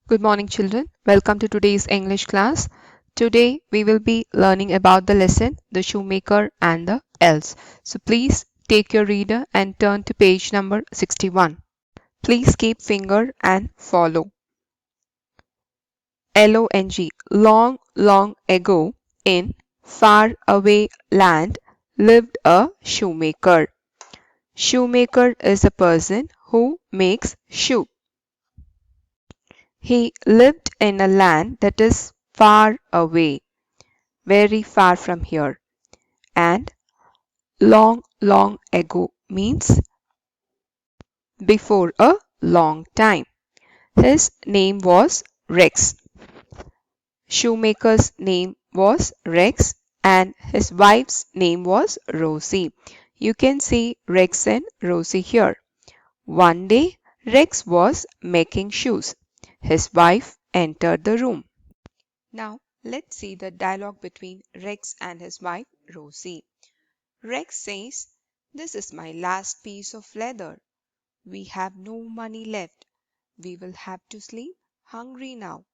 Good morning, children. Welcome to today's English class. Today we will be learning about the lesson The Shoemaker and the Elves. So please take your reader and turn to page number 61. Please keep finger and follow. Long, long, long ago, in far away land, lived a shoemaker. Shoemaker is a person who makes shoe. He lived in a land that is far away, very far from here. And long, long ago means before a long time. His name was Rex. Shoemaker's name was Rex and his wife's name was Rosie. You can see Rex and Rosie here. One day, Rex was making shoes. His wife entered the room. Now, let's see the dialogue between Rex and his wife Rosie. Rex says, "This is my last piece of leather. We have no money left. We will have to sleep hungry now."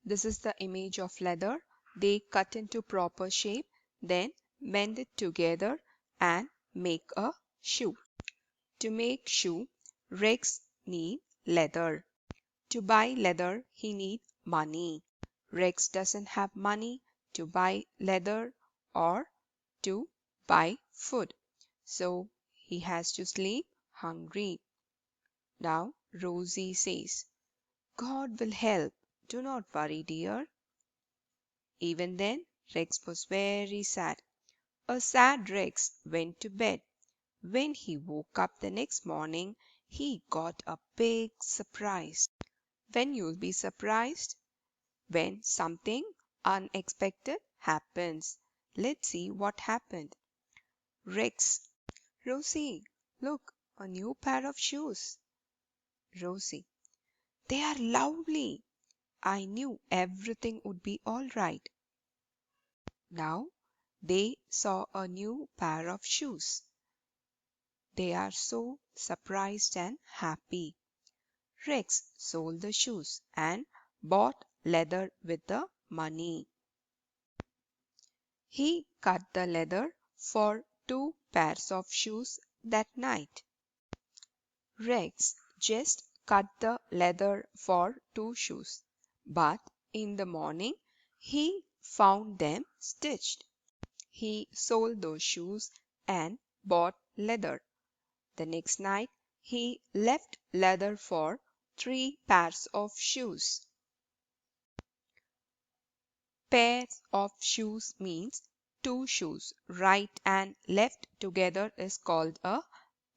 This is the image of leather. They cut into proper shape, then mend it together and make a shoe. To make shoe, Rex need leather. To buy leather, he need money. Rex doesn't have money to buy leather or to buy food, so he has to sleep hungry. Now Rosie says, "God will help. Do not worry, dear." Even then, Rex was very sad. A sad Rex went to bed. When he woke up the next morning, he got a big surprise. When you'll be surprised? When something unexpected happens. Let's see what happened. Rex, "Rosie, look, a new pair of shoes." Rosie, "They are lovely. I knew everything would be all right." Now they saw a new pair of shoes. They are so surprised and happy. Rex sold the shoes and bought leather with the money. He cut the leather for 2 pairs of shoes that night. Rex just cut the leather for 2 shoes, but in the morning he found them stitched. He sold those shoes and bought leather. The next night he left leather for 3 pairs of shoes. Pairs of shoes means 2 shoes, right and left together is called a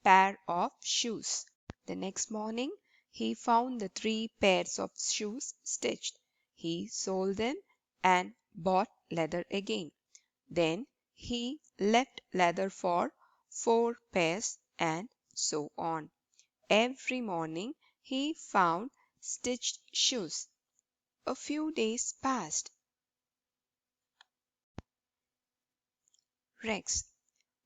pair of shoes. The next morning he found the 3 pairs of shoes stitched. He sold them and bought leather again. Then he left leather for 4 pairs and so on. Every morning he found stitched shoes. A few days passed. Rex,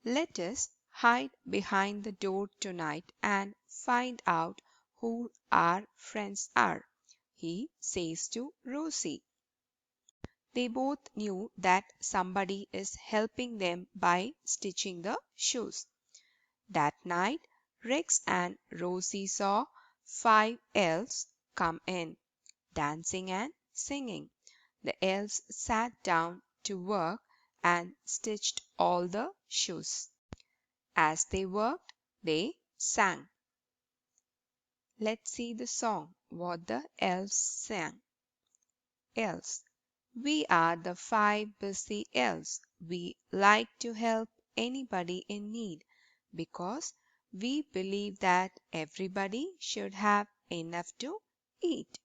"Let us hide behind the door tonight and find out who our friends are," he says to Rosie. They both knew that somebody is helping them by stitching the shoes. That night, Rex and Rosie saw 5 elves come in, dancing and singing. The elves sat down to work and stitched all the shoes. As they worked, they sang. Let's see the song, what the elves sang. Elves. "We are the 5 busy elves. We like to help anybody in need because we believe that everybody should have enough to eat."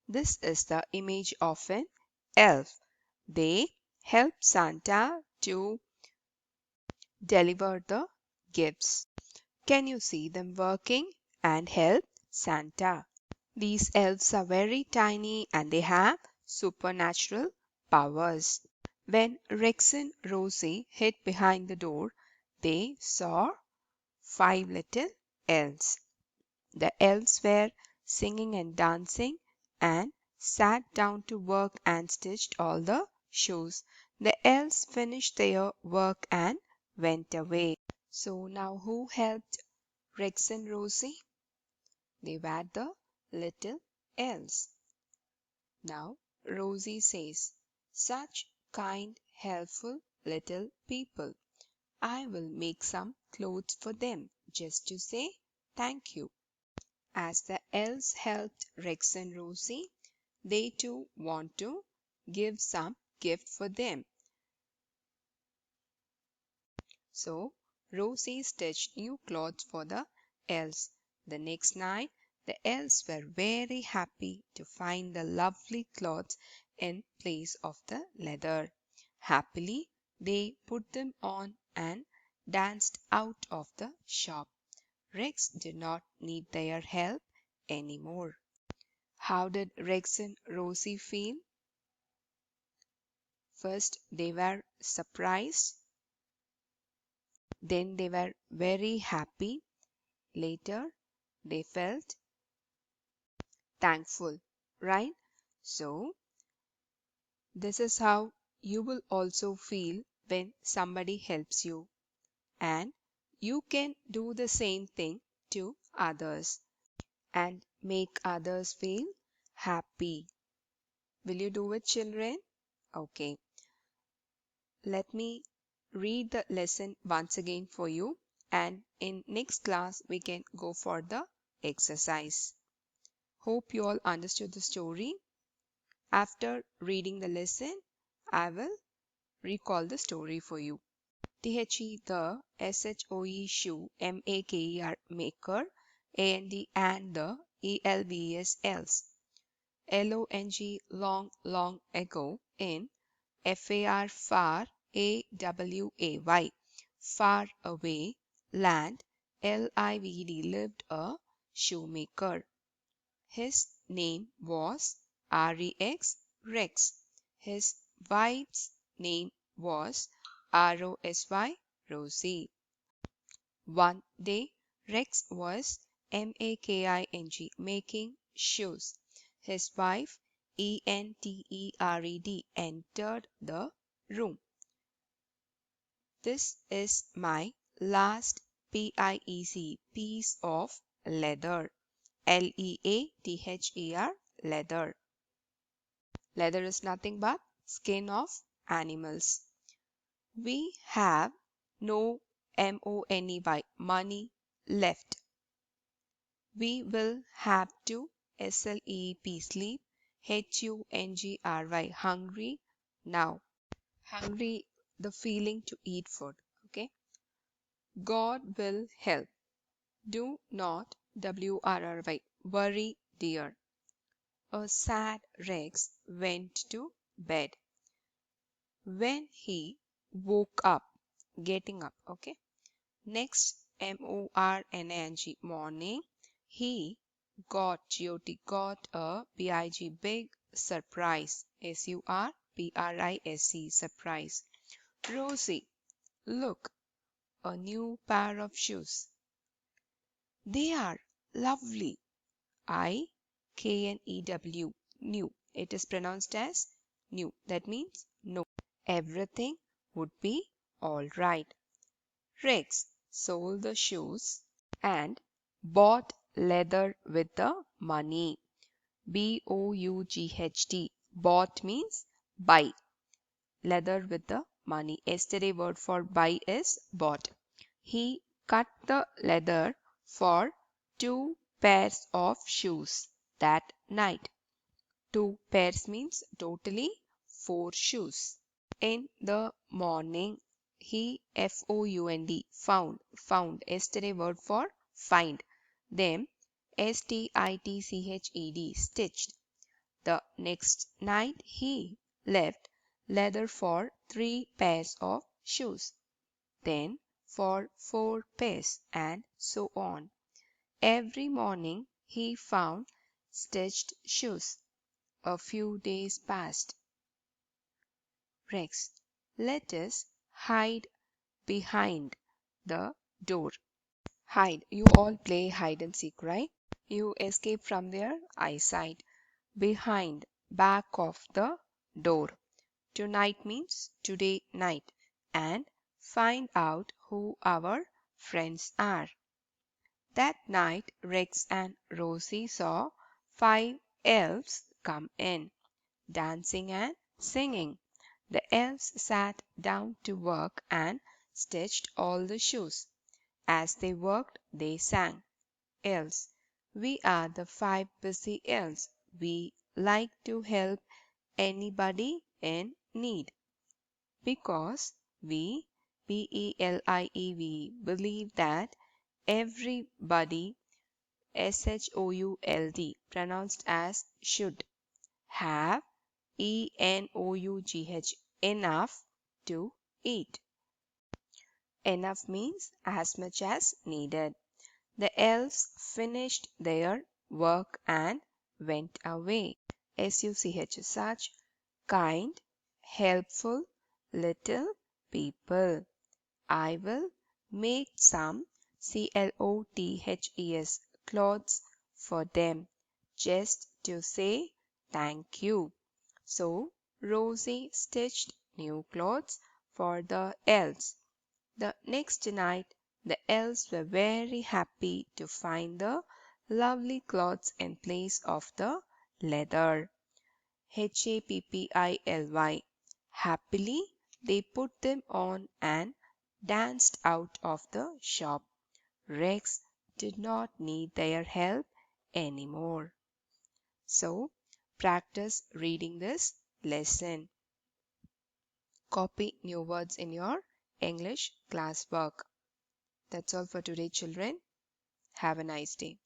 This is the image of an elf. They help Santa to deliver the gifts. Can you see them working and help Santa? These elves are very tiny and they have supernatural powers. When Rex and Rosie hid behind the door, they saw 5 little elves. The elves were singing and dancing and sat down to work and stitched all the shoes. The elves finished their work and went away. So now who helped Rex and Rosie? They were the little elves. Now Rosie says, "Such kind, helpful little people. I will make some clothes for them just to say thank you." As the elves helped Rex and Rosie, they too want to give some gift for them. So Rosie stitched new clothes for the elves. The next night, the elves were very happy to find the lovely clothes in place of the leather. Happily, they put them on and danced out of the shop. Rex did not need their help anymore. How did Rex and Rosie feel? First, they were surprised, then, they were very happy. Later, they felt thankful, right? So, this is how you will also feel when somebody helps you, and you can do the same thing to others and make others feel happy. Will you do it, children? Okay. Let me read the lesson once again for you, and in next class we can go for the exercise. Hope you all understood the story. After reading the lesson, I will recall the story for you. The shoe, maker, maker, and the elves, elves, long, long ago, in far, away, far away, land, lived a shoemaker. His name was Rex. His wife's name was Rosie. One day, Rex was making shoes. His wife entered the room. "This is my last piece of leather. leather. Leather. Leather is nothing but skin of animals. We have no money left. We will have to sleep hungry now. Hungry, the feeling to eat food. Okay. God will help. Do not worry, dear." A sad Rex went to bed. When he woke up, getting up, okay, next morning, he got a big surprise. Surprise. "Rosie, look, a new pair of shoes. They are lovely." Iknew, new. It is pronounced as new. That means no. Everything would be all right. Rex sold the shoes and bought leather with the money. Bought. Bought means buy. Leather with the money. Yesterday word for buy is bought. He cut the leather for 2 pairs of shoes that night. 2 pairs means totally 4 shoes. In the morning, he found yesterday word for find them stitched. The next night he left leather for 3 pairs of shoes, then for 4 pairs, and so on. Every morning he found stitched shoes. A few days passed. "Rex, let us hide behind the door." Hide. You all play hide and seek, right? You escape from their eyesight. behind, back of the door. Tonight means today night, and find out who our friends are. That night Rex and Rosie saw 5 elves come in, dancing and singing. The elves sat down to work and stitched all the shoes. As they worked, they sang, "Elves, we are the 5 busy elves. We like to help anybody in need because we, believe that everybody, should, pronounced as should, have enough to eat." Enough means as much as needed. The elves finished their work and went away. Such kind, helpful little people. I will make some clothes for them just to say thank you. So Rosie stitched new clothes for the elves. The next night the elves were very happy to find the lovely clothes in place of the leather. Happily. Happily they put them on and danced out of the shop. Rex did not need their help anymore. So, practice reading this lesson. Copy new words in your English classwork. That's all for today, children. Have a nice day.